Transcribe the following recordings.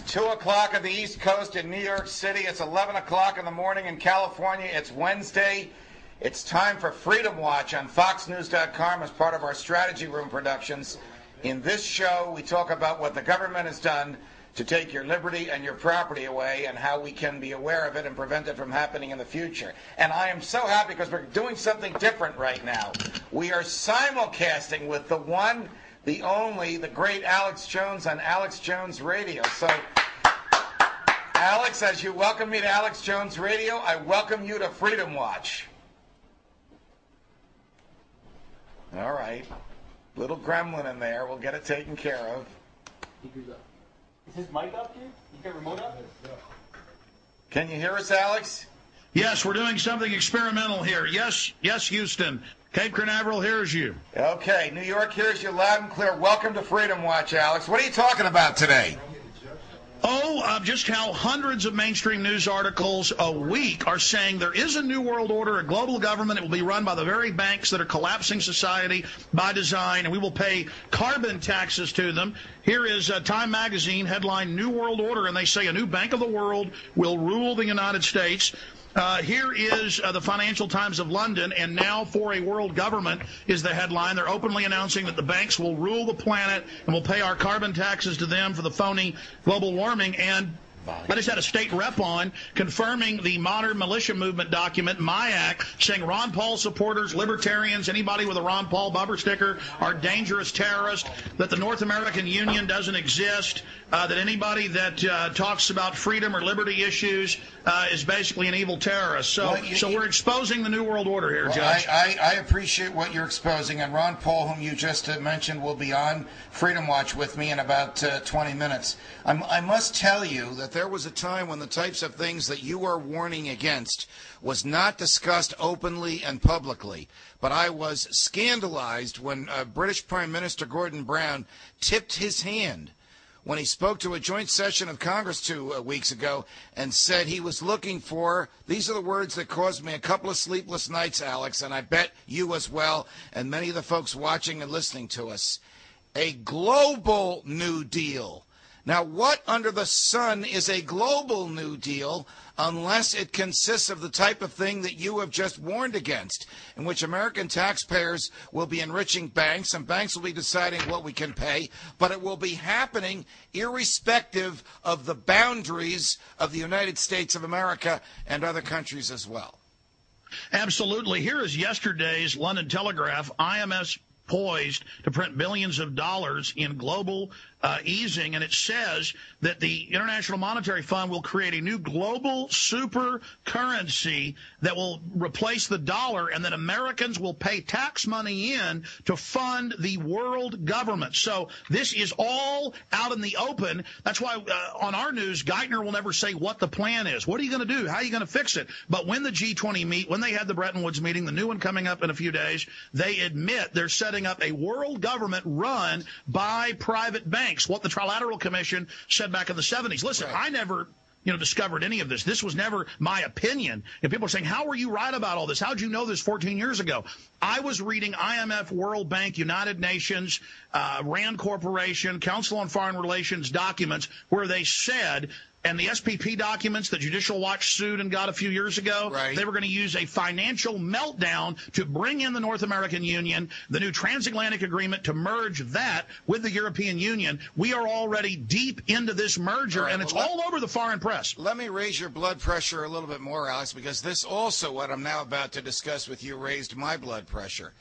2 o'clock on the East Coast in New York City. It's 11 o'clock in the morning in California. It's Wednesday. It's time for Freedom Watch on FoxNews.com as part of our Strategy Room productions. In this show, we talk about what the government has done to take your liberty and your property away and how we can be aware of it and prevent it from happening in the future. And I am so happy because we're doing something different right now. We are simulcasting with the one, the only, the great Alex Jones on Alex Jones Radio. So, Alex, as you welcome me to Alex Jones Radio, I welcome you to Freedom Watch. All right. Little gremlin in there. We'll get it taken care of. Is his mic up, dude? You got remote up? Can you hear us, Alex? Yes, we're doing something experimental here. Yes, Houston. Cape Canaveral hears you. Okay, New York hears you loud and clear. Welcome to Freedom Watch, Alex. What are you talking about today? Just how hundreds of mainstream news articles a week are saying there is a new world order, a global government. It will be run by the very banks that are collapsing society by design, and we will pay carbon taxes to them. Here is Time Magazine, headline, New World Order, and they say a new bank of the world will rule the United States. Here is the Financial Times of London, and now for a world government is the headline. They're openly announcing that the banks will rule the planet and will pay our carbon taxes to them for the phony global warming. And I just had a state rep on confirming the modern militia movement document, MIAC, saying Ron Paul supporters, libertarians, anybody with a Ron Paul bumper sticker are dangerous terrorists, that the North American Union doesn't exist, that anybody that talks about freedom or liberty issues is basically an evil terrorist. So we're exposing the New World Order here, Judge. I appreciate what you're exposing, and Ron Paul, whom you just mentioned, will be on Freedom Watch with me in about 20 minutes. I must tell you that there was a time when the types of things that you are warning against was not discussed openly and publicly. But I was scandalized when British Prime Minister Gordon Brown tipped his hand when he spoke to a joint session of Congress 2 weeks ago and said he was looking for, these are the words that caused me a couple of sleepless nights, Alex, and I bet you as well, and many of the folks watching and listening to us, a global New Deal. Now, what under the sun is a global New Deal unless it consists of the type of thing that you have just warned against, in which American taxpayers will be enriching banks and banks will be deciding what we can pay, but it will be happening irrespective of the boundaries of the United States of America and other countries as well? Absolutely. Here is yesterday's London Telegraph. IMF poised to print billions of dollars in global easing, and it says that the International Monetary Fund will create a new global super currency that will replace the dollar, and that Americans will pay tax money in to fund the world government. So this is all out in the open. That's why on our news, Geithner will never say what the plan is. What are you going to do? How are you going to fix it? But when the G20 meet, when they had the Bretton Woods meeting, the new one coming up in a few days, they admit they're setting up a world government run by private banks. What the Trilateral Commission said back in the 70s. Listen, right. I never discovered any of this. This was never my opinion. And people are saying, how were you right about all this? How'd you know this 14 years ago? I was reading IMF, World Bank, United Nations, RAND Corporation, Council on Foreign Relations documents where they said, and the SPP documents that Judicial Watch sued and got a few years ago, right, they were going to use a financial meltdown to bring in the North American Union, the new transatlantic agreement to merge that with the European Union. We are already deep into this merger, right, and it's all over the foreign press. Let me raise your blood pressure a little bit more, Alex, because this also, what I'm now about to discuss with you, raised my blood pressure.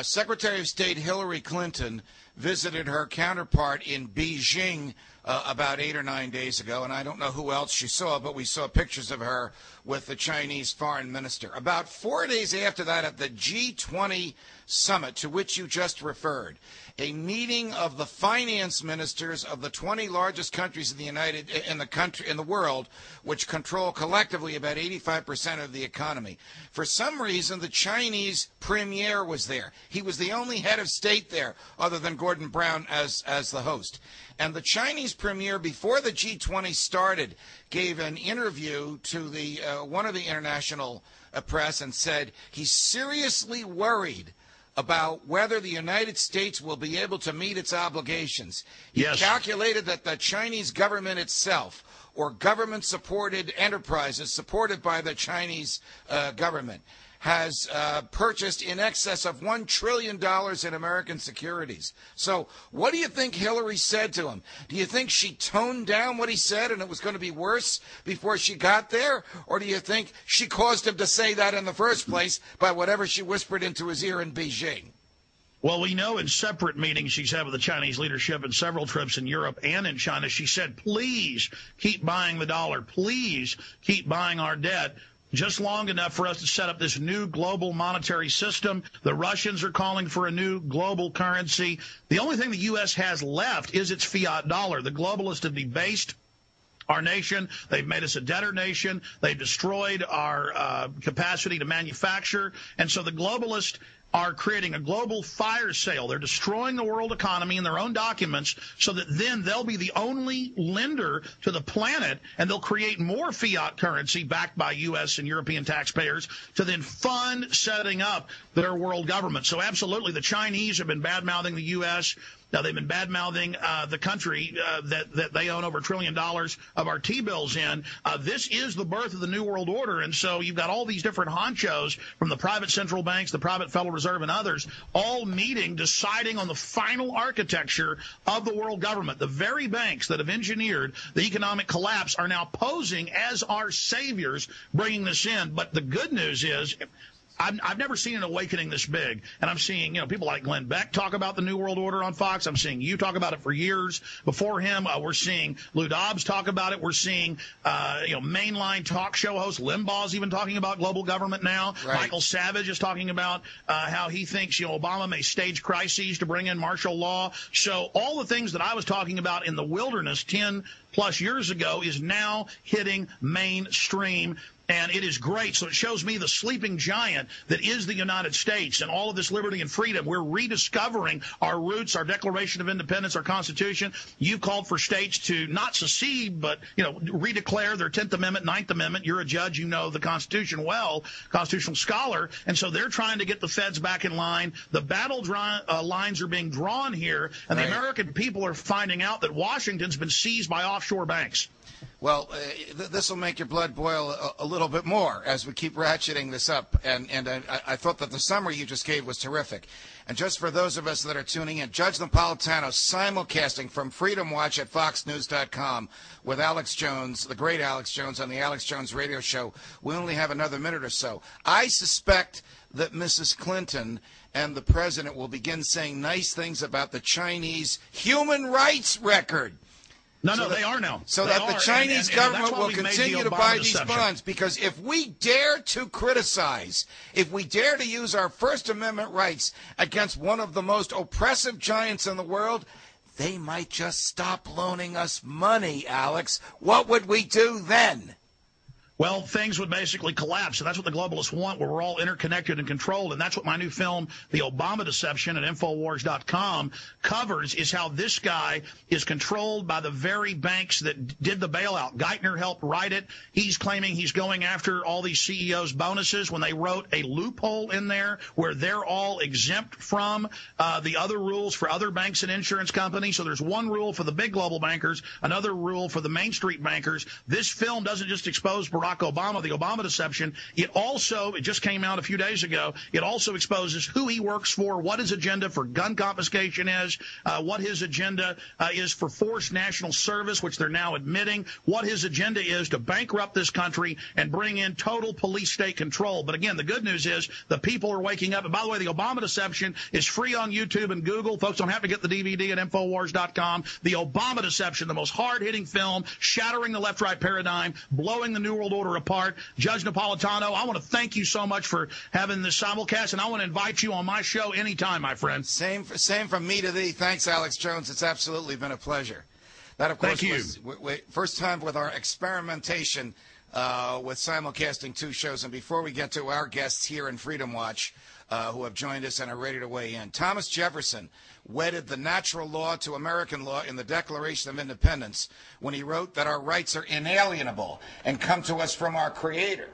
Secretary of State Hillary Clinton visited her counterpart in Beijing about 8 or 9 days ago, and I don't know who else she saw, but we saw pictures of her with the Chinese foreign minister. About 4 days after that, at the G20 summit to which you just referred, a meeting of the finance ministers of the 20 largest countries in the world, which control collectively about 85% of the economy. For some reason, the Chinese premier was there. He was the only head of state there, other than Gordon Brown as the host. And the Chinese premier, before the G20 started, gave an interview to one of the international press and said he's seriously worried about whether the United States will be able to meet its obligations. He Yes. calculated that the Chinese government itself, or government-supported enterprises supported by the Chinese government, has purchased in excess of $1 trillion in American securities. So what do you think Hillary said to him? Do you think she toned down what he said and it was going to be worse before she got there? Or do you think she caused him to say that in the first place by whatever she whispered into his ear in Beijing? Well, we know in separate meetings she's had with the Chinese leadership and several trips in Europe and in China, she said, please keep buying the dollar. Please keep buying our debt. Just long enough for us to set up this new global monetary system. The Russians are calling for a new global currency. The only thing the U.S. has left is its fiat dollar. The globalists have debased our nation. They've made us a debtor nation. They've destroyed our capacity to manufacture. And so the globalists are creating a global fire sale. They're destroying the world economy in their own documents so that then they'll be the only lender to the planet, and they'll create more fiat currency backed by U.S. and European taxpayers to then fund setting up their world government. So absolutely, the Chinese have been bad-mouthing the U.S. Now, they've been bad-mouthing the country that they own over $1 trillion of our T-bills in. This is the birth of the New World Order, and so you've got all these different honchos from the private central banks, the private Federal Reserve, and others all meeting, deciding on the final architecture of the world government. The very banks that have engineered the economic collapse are now posing as our saviors, bringing this in. But the good news is, I've never seen an awakening this big, and I'm seeing, people like Glenn Beck talk about the New World Order on Fox. I'm seeing you talk about it for years. Before him, we're seeing Lou Dobbs talk about it. We're seeing, mainline talk show hosts. Limbaugh's even talking about global government now. Right. Michael Savage is talking about how he thinks, Obama may stage crises to bring in martial law. So all the things that I was talking about in the wilderness 10 plus years ago is now hitting mainstream. And it is great. So it shows me the sleeping giant that is the United States and all of this liberty and freedom. We're rediscovering our roots, our Declaration of Independence, our Constitution. You've called for states to not secede, but, redeclare their 10th Amendment, 9th Amendment. You're a judge. You know the Constitution well, constitutional scholar. And so they're trying to get the feds back in line. The battle lines are being drawn here, and right. The American people are finding out that Washington's been seized by offshore banks. Well, this will make your blood boil a little bit more as we keep ratcheting this up. And I thought that the summary you just gave was terrific. And just for those of us that are tuning in, Judge Napolitano simulcasting from Freedom Watch at FoxNews.com with Alex Jones, the great Alex Jones, on the Alex Jones radio show. We only have another minute or so. I suspect that Mrs. Clinton and the president will begin saying nice things about the Chinese human rights record. No, they are now. So that the Chinese government will continue to buy these bonds, because if we dare to criticize, if we dare to use our First Amendment rights against one of the most oppressive giants in the world, they might just stop loaning us money, Alex. What would we do then? Well, things would basically collapse, and that's what the globalists want, where we're all interconnected and controlled, and that's what my new film, The Obama Deception, at Infowars.com covers, is how this guy is controlled by the very banks that did the bailout. Geithner helped write it. He's claiming he's going after all these CEOs' bonuses when they wrote a loophole in there where they're all exempt from the other rules for other banks and insurance companies. So there's one rule for the big global bankers, another rule for the Main Street bankers. This film doesn't just expose Barack Obama, the Obama deception. It just came out a few days ago, it also exposes who he works for, what his agenda for gun confiscation is, what his agenda is for forced national service, which they're now admitting, what his agenda is to bankrupt this country and bring in total police state control. But again, the good news is the people are waking up. And by the way, the Obama Deception is free on YouTube and Google. Folks don't have to get the DVD at Infowars.com. The Obama Deception, the most hard-hitting film, shattering the left-right paradigm, blowing the New World Order apart. Judge Napolitano, I want to thank you so much for having this simulcast, and I want to invite you on my show anytime, my friend. Same from me to thee. Thanks, Alex Jones. It's absolutely been a pleasure. That, of course, was first time with our experimentation with simulcasting two shows. And before we get to our guests here in Freedom Watch, who have joined us and are ready to weigh in, Thomas Jefferson wedded the natural law to American law in the Declaration of Independence when he wrote that our rights are inalienable and come to us from our Creator.